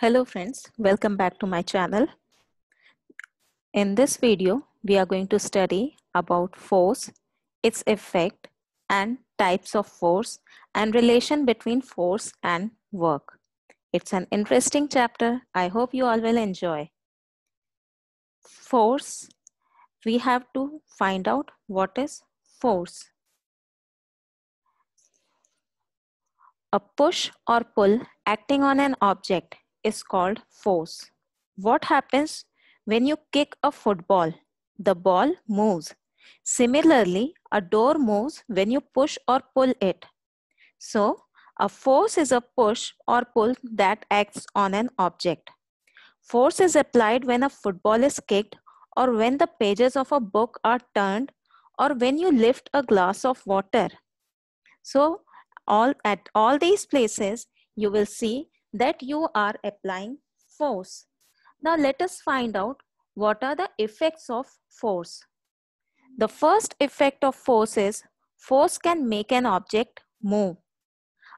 Hello friends, welcome back to my channel. In this video, we are going to study about force, its effect and types of force and relation between force and work. It's an interesting chapter. I hope you all will enjoy. Force, we have to find out what is force. A push or pull acting on an object is called force. What happens when you kick a football? The ball moves. Similarly, a door moves when you push or pull it. So, a force is a push or pull that acts on an object. Force is applied when a football is kicked, or when the pages of a book are turned, or when you lift a glass of water. So, at all these places, you will see that you are applying force. Now let us find out what are the effects of force. The first effect of force is force can make an object move.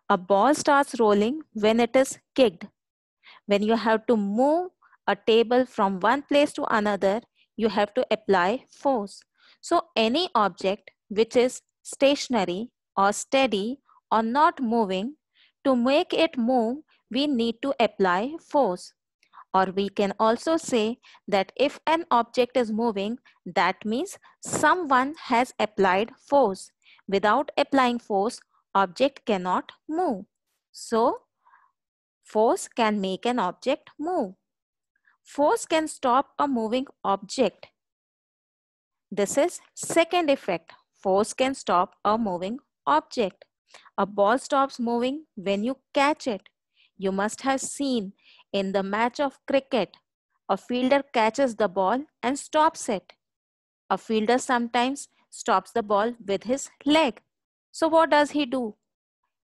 A ball starts rolling when it is kicked. When you have to move a table from one place to another, you have to apply force. So any object which is stationary or steady or not moving, to make it move, we need to apply force. Or we can also say that if an object is moving, that means someone has applied force. Without applying force, object cannot move. So, force can make an object move. Force can stop a moving object. This is second effect. Force can stop a moving object. A ball stops moving when you catch it. You must have seen in the match of cricket, a fielder catches the ball and stops it. A fielder sometimes stops the ball with his leg. So what does he do?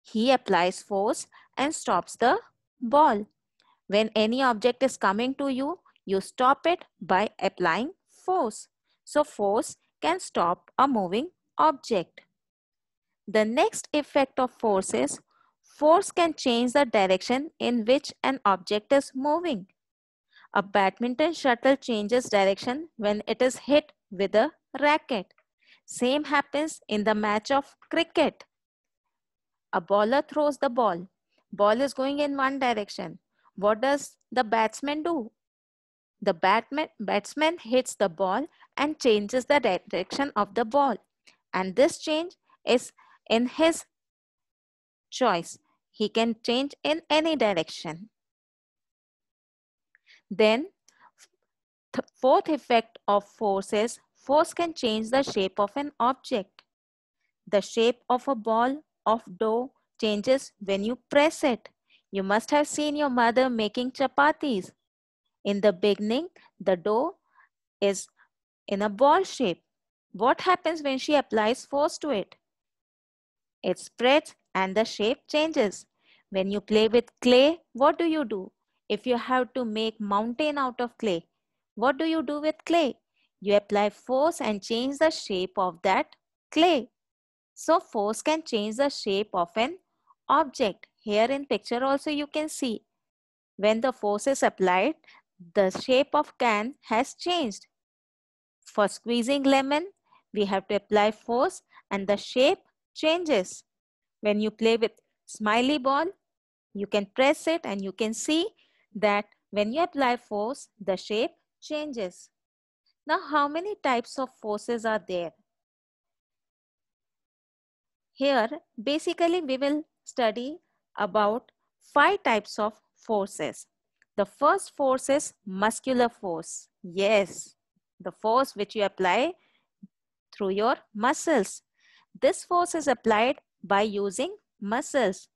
He applies force and stops the ball. When any object is coming to you, you stop it by applying force. So force can stop a moving object. The next effect of force is force can change the direction in which an object is moving. A badminton shuttle changes direction when it is hit with a racket. Same happens in the match of cricket. A bowler throws the ball. Ball is going in one direction. What does the batsman do? The batsman hits the ball and changes the direction of the ball. And this change is in his choice. He can change in any direction. Then, fourth effect of force is force can change the shape of an object. The shape of a ball of dough changes when you press it. You must have seen your mother making chapatis. In the beginning, the dough is in a ball shape. What happens when she applies force to it? It spreads and the shape changes. When you play with clay, what do? If you have to make mountain out of clay, what do you do with clay? You apply force and change the shape of that clay. So force can change the shape of an object. Here in picture also you can see. When the force is applied, the shape of can has changed. For squeezing lemon, we have to apply force and the shape changes. When you play with smiley ball, you can press it and you can see that when you apply force, the shape changes. Now, how many types of forces are there? Here, basically, we will study about 5 types of forces. The first force is muscular force. Yes, the force which you apply through your muscles. This force is applied by using muscles.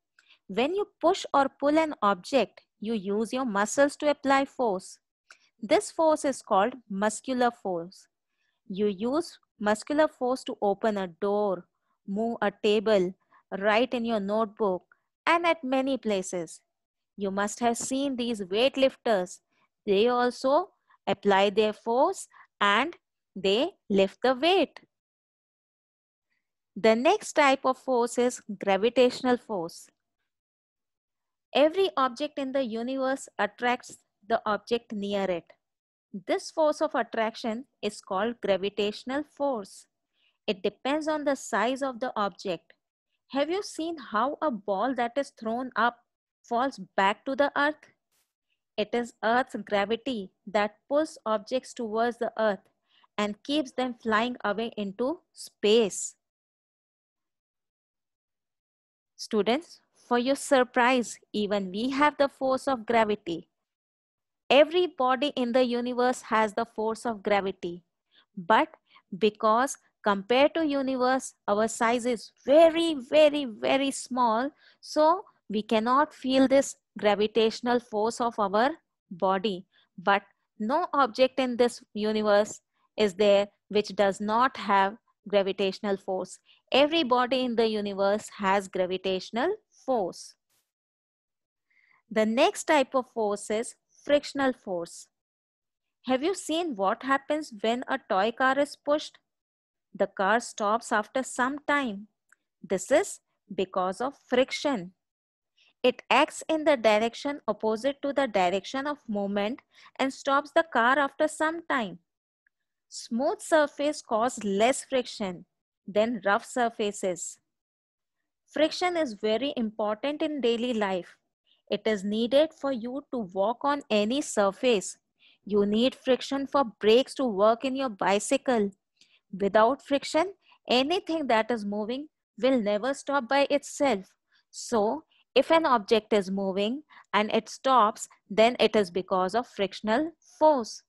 When you push or pull an object, you use your muscles to apply force. This force is called muscular force. You use muscular force to open a door, move a table, write in your notebook, and at many places. You must have seen these weightlifters. They also apply their force and they lift the weight. The next type of force is gravitational force. Every object in the universe attracts the object near it. This force of attraction is called gravitational force. It depends on the size of the object. Have you seen how a ball that is thrown up falls back to the earth? It is Earth's gravity that pulls objects towards the earth and keeps them flying away into space. Students, for your surprise, even we have the force of gravity. Every body in the universe has the force of gravity. But because compared to universe, our size is very, very, very small, so we cannot feel this gravitational force of our body. But no object in this universe is there which does not have gravitational force. Every body in the universe has gravitational force. The next type of force is frictional force. Have you seen what happens when a toy car is pushed? The car stops after some time. This is because of friction. It acts in the direction opposite to the direction of movement and stops the car after some time. Smooth surface cause less friction than rough surfaces. Friction is very important in daily life. It is needed for you to walk on any surface. You need friction for brakes to work in your bicycle. Without friction, anything that is moving will never stop by itself. So, if an object is moving and it stops, then it is because of frictional force.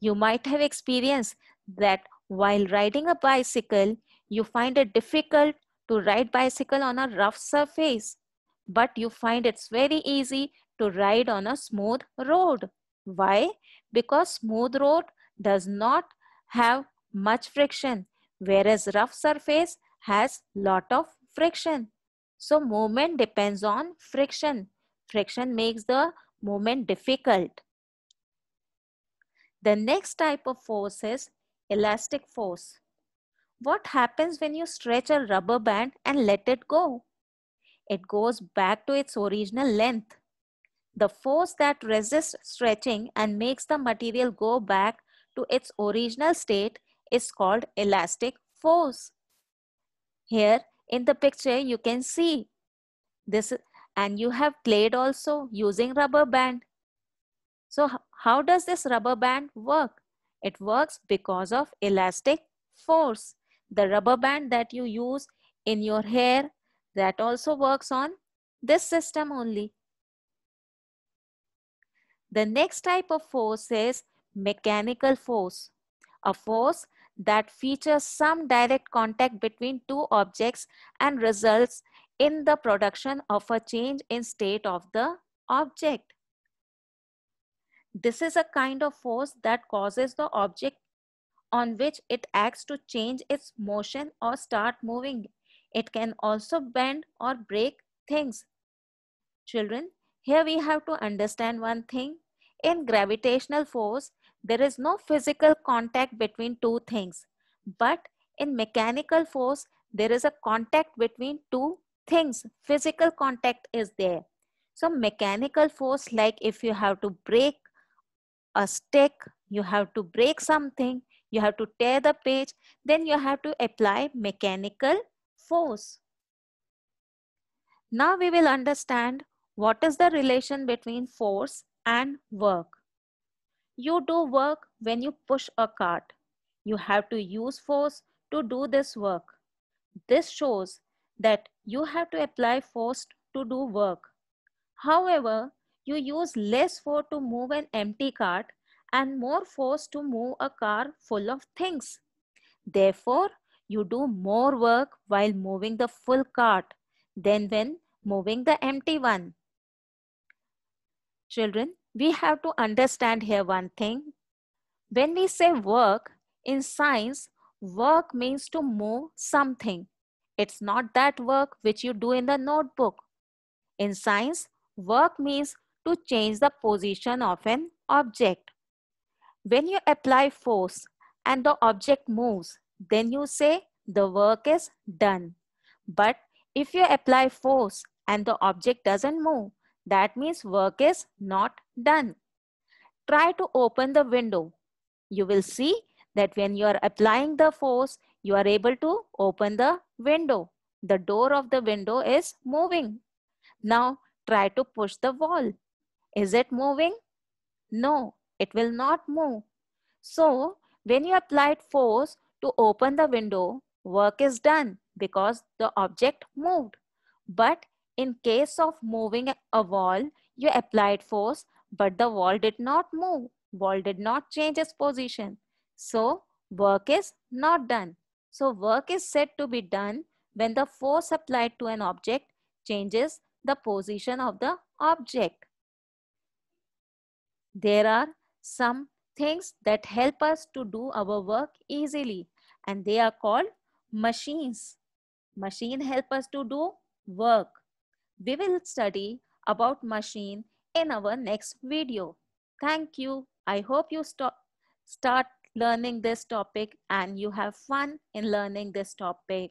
You might have experienced that while riding a bicycle, you find it difficult to ride bicycle on a rough surface, but you find it's very easy to ride on a smooth road. Why? Because smooth road does not have much friction, whereas rough surface has lot of friction. So movement depends on friction. Friction makes the movement difficult. The next type of force is elastic force. What happens when you stretch a rubber band and let it go? It goes back to its original length. The force that resists stretching and makes the material go back to its original state is called elastic force. Here in the picture you can see this, and you have played also using rubber band. So how does this rubber band work? It works because of elastic force. The rubber band that you use in your hair, that also works on this system only. The next type of force is mechanical force, a force that features some direct contact between two objects and results in the production of a change in state of the object. This is a kind of force that causes the object on which it acts to change its motion or start moving. It can also bend or break things. Children, here we have to understand one thing. In gravitational force, there is no physical contact between two things. But in mechanical force, there is a contact between two things. Physical contact is there. So mechanical force, like if you have to break a stick, you have to break something, you have to tear the page, then you have to apply mechanical force. Now we will understand what is the relation between force and work. You do work when you push a cart. You have to use force to do this work. This shows that you have to apply force to do work. However, you use less force to move an empty cart and more force to move a car full of things. Therefore, you do more work while moving the full cart than when moving the empty one. Children, we have to understand here one thing. When we say work, in science, work means to move something. It's not that work which you do in the notebook. In science, work means to change the position of an object. When you apply force and the object moves, then you say the work is done. But if you apply force and the object doesn't move, That means work is not done. Try to open the window. You will see that when you are applying the force, you are able to open the window. The door of the window is moving. Now try to push the wall. Is it moving? No, it will not move. So when you applied force to open the window, work is done because the object moved. But in case of moving a wall, you applied force, but the wall did not move. Wall did not change its position. So work is not done. So work is said to be done when the force applied to an object changes the position of the object. There are some things that help us to do our work easily, and they are called machines. Machine help us to do work. We will study about machine in our next video. Thank you. I hope you start learning this topic and you have fun in learning this topic.